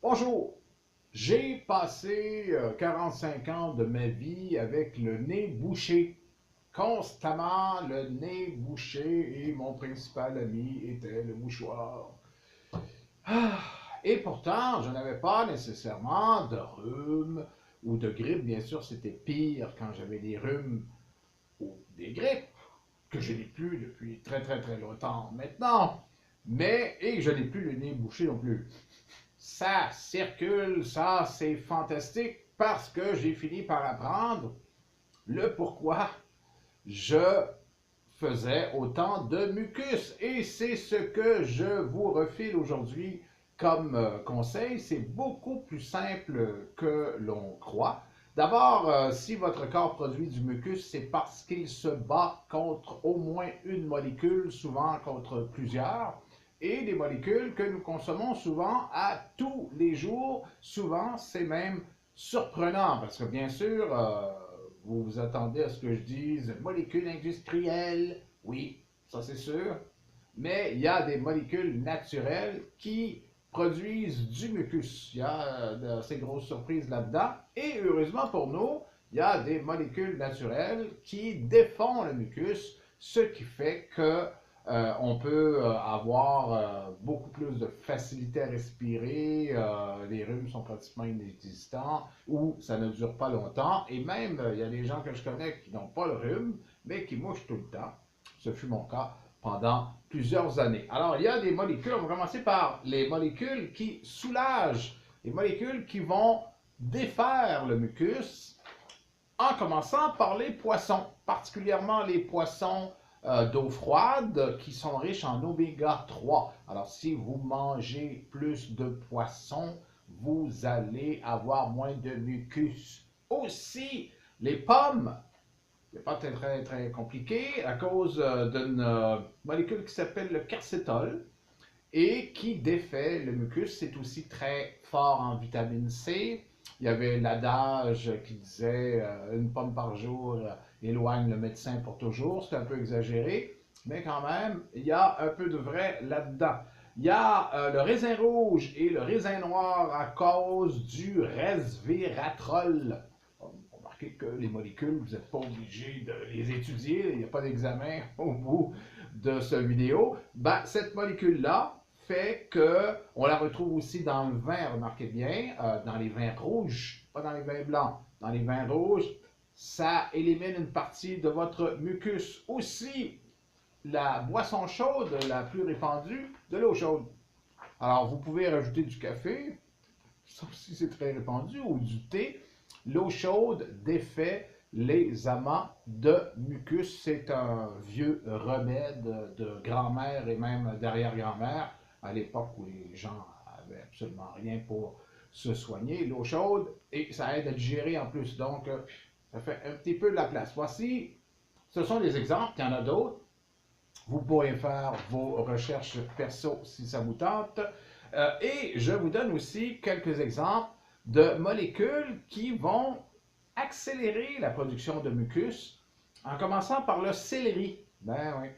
Bonjour, j'ai passé 45 ans de ma vie avec le nez bouché, constamment le nez bouché et mon principal ami était le mouchoir. Ah, et pourtant, je n'avais pas nécessairement de rhume ou de grippe. Bien sûr, c'était pire quand j'avais des rhumes ou des grippes, que je n'ai plus depuis très très très longtemps maintenant. Et je n'ai plus le nez bouché non plus. Ça circule, ça c'est fantastique parce que j'ai fini par apprendre le pourquoi je faisais autant de mucus. Et c'est ce que je vous refile aujourd'hui comme conseil. C'est beaucoup plus simple que l'on croit. D'abord, si votre corps produit du mucus, c'est parce qu'il se bat contre au moins une molécule, souvent contre plusieurs, et des molécules que nous consommons souvent à tous les jours. Souvent, c'est même surprenant, parce que bien sûr, vous vous attendez à ce que je dise molécules industrielles, oui, ça c'est sûr, mais il y a des molécules naturelles qui produisent du mucus. Il y a ces grosses surprises là-dedans. Et heureusement pour nous, il y a des molécules naturelles qui défont le mucus, ce qui fait que on peut avoir beaucoup plus de facilité à respirer, les rhumes sont pratiquement inexistants ou ça ne dure pas longtemps. Et même, il y a des gens que je connais qui n'ont pas le rhume, mais qui mouchent tout le temps. Ce fut mon cas pendant plusieurs années. Alors, il y a des molécules, on va commencer par les molécules qui soulagent, les molécules qui vont défaire le mucus, en commençant par les poissons, particulièrement les poissons d'eau froide qui sont riches en oméga 3. Alors, si vous mangez plus de poissons, vous allez avoir moins de mucus. Aussi, les pommes, c'est pas très, très compliqué, à cause d'une molécule qui s'appelle le quercétol et qui défait le mucus. C'est aussi très fort en vitamine C. Il y avait l'adage qui disait une pomme par jour éloigne le médecin pour toujours. C'est un peu exagéré, mais quand même, il y a un peu de vrai là-dedans. Il y a le raisin rouge et le raisin noir à cause du resveratrol. Remarquez que les molécules, vous n'êtes pas obligé de les étudier, il n'y a pas d'examen au bout de cette vidéo. Ben, cette molécule-là fait que on la retrouve aussi dans le vin, remarquez bien, dans les vins rouges, pas dans les vins blancs, dans les vins rouges, ça élimine une partie de votre mucus. Aussi, la boisson chaude la plus répandue, de l'eau chaude. Alors, vous pouvez rajouter du café, ça aussi c'est très répandu, ou du thé. L'eau chaude défait les amas de mucus. C'est un vieux remède de grand-mère et même d'arrière-grand-mère à l'époque où les gens avaient absolument rien pour se soigner. L'eau chaude, et ça aide à digérer en plus. Donc, ça fait un petit peu de la place. Voici, ce sont des exemples, il y en a d'autres. Vous pourrez faire vos recherches perso si ça vous tente. Et je vous donne aussi quelques exemples de molécules qui vont accélérer la production de mucus, en commençant par le céleri. Ben oui,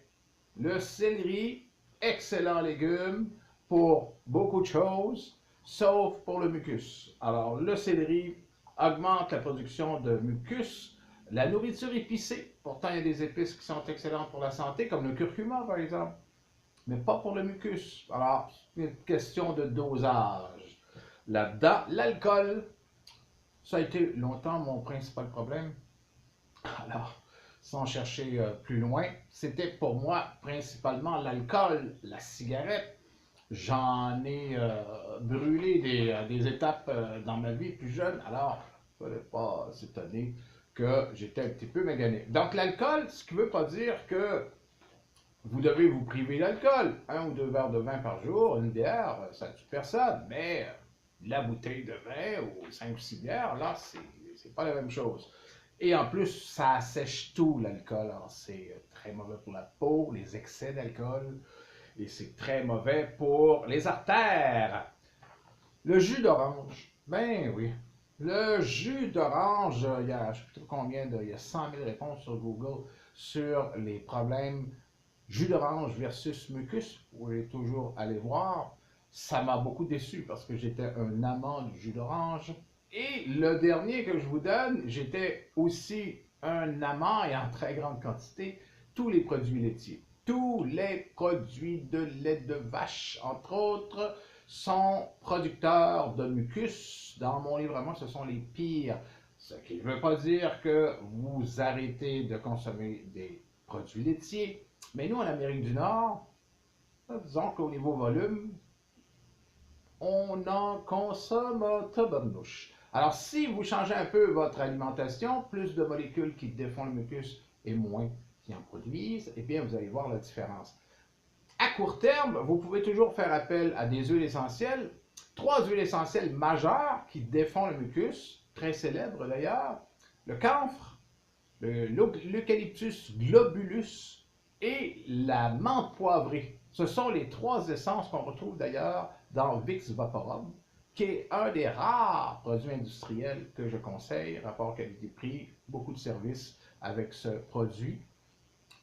le céleri, excellent légume pour beaucoup de choses, sauf pour le mucus. Alors, le céleri augmente la production de mucus. La nourriture épicée, pourtant il y a des épices qui sont excellentes pour la santé, comme le curcuma par exemple, mais pas pour le mucus. Alors, c'est une question de dosage. Là-dedans, l'alcool, ça a été longtemps mon principal problème. Alors, sans chercher plus loin, c'était pour moi principalement l'alcool, la cigarette. J'en ai brûlé des étapes dans ma vie plus jeune, alors il ne fallait pas s'étonner que j'étais un petit peu magané. Donc l'alcool, ce qui ne veut pas dire que vous devez vous priver d'alcool. Un ou deux verres de vin par jour, une bière, ça ne tue personne, mais la bouteille de vin ou cinq ou six bières, là, c'est pas la même chose. Et en plus, ça assèche tout, l'alcool. Alors, c'est très mauvais pour la peau, les excès d'alcool, et c'est très mauvais pour les artères. Le jus d'orange, ben oui. Le jus d'orange, il y a, je ne sais plus combien, il y a 100 000 réponses sur Google sur les problèmes jus d'orange versus mucus. Vous pouvez toujours aller voir. Ça m'a beaucoup déçu parce que j'étais un amant du jus d'orange. Et le dernier que je vous donne, j'étais aussi un amant et en très grande quantité, tous les produits laitiers. Tous les produits de lait de vache, entre autres, sont producteurs de mucus. Dans mon livre, moi, ce sont les pires. Ce qui ne veut pas dire que vous arrêtez de consommer des produits laitiers. Mais nous, en Amérique du Nord, disons qu'au niveau volume, on en consomme un tabarnouche. Alors, si vous changez un peu votre alimentation, plus de molécules qui défont le mucus et moins qui en produisent, eh bien, vous allez voir la différence. À court terme, vous pouvez toujours faire appel à des huiles essentielles. Trois huiles essentielles majeures qui défont le mucus, très célèbres d'ailleurs. Le camphre, l'eucalyptus globulus et la menthe poivrée. Ce sont les trois essences qu'on retrouve d'ailleurs dans Vicks Vaporum, qui est un des rares produits industriels que je conseille, rapport qualité-prix, beaucoup de services avec ce produit.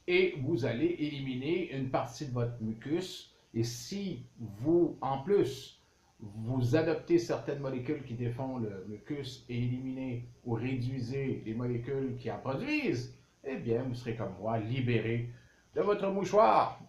Et vous allez éliminer une partie de votre mucus. Et si vous, en plus, vous adoptez certaines molécules qui défont le mucus et éliminez ou réduisez les molécules qui en produisent, eh bien, vous serez comme moi libéré de votre mouchoir.